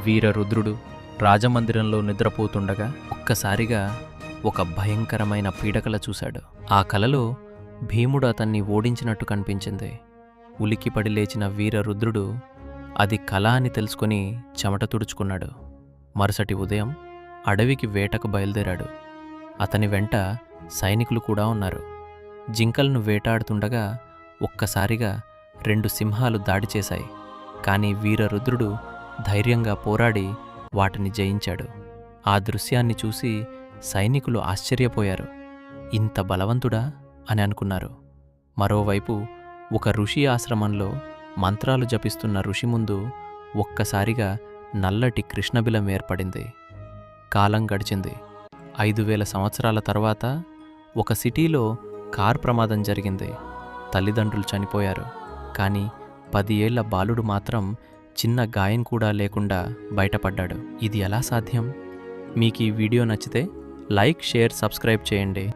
వీరరుద్రుడు రాజమందిరంలో నిద్రపోతుండగా ఒక్కసారిగా ఒక భయంకరమైన పీడకల చూశాడు. ఆ కలలో భీముడు అతన్ని ఓడించినట్టు కనిపించింది. ఉలిక్కిపడి లేచిన వీరరుద్రుడు అది కల అని తెలుసుకొని చెమట తుడుచుకున్నాడు. మరుసటి ఉదయం అడవికి వేటకు బయలుదేరాడు. అతని వెంట సైనికులు కూడా ఉన్నారు. జింకలను వేటాడుతుండగా ఒక్కసారిగా 2 సింహాలు దాడి చేశాయి. కానీ వీరరుద్రుడు ధైర్యంగా పోరాడి వాటిని జయించాడు. ఆ దృశ్యాన్ని చూసి సైనికులు ఆశ్చర్యపోయారు. ఇంత బలవంతుడా అని అనుకున్నారు. మరోవైపు ఒక ఋషి ఆశ్రమంలో మంత్రాలు జపిస్తున్న ఋషి ముందు ఒక్కసారిగా నల్లటి కృష్ణబిలం ఏర్పడింది. కాలం గడిచింది. 5000 సంవత్సరాల తర్వాత ఒక సిటీలో కారు ప్రమాదం జరిగింది. తల్లిదండ్రులు చనిపోయారు. కానీ 10 ఏళ్ల బాలుడు మాత్రం చిన్న గాయం కూడా లేకుండా బయటపడ్డాడు. ఇది ఎలా సాధ్యం? మీకు ఈ వీడియో నచ్చితే లైక్, షేర్, సబ్స్క్రైబ్ చేయండి.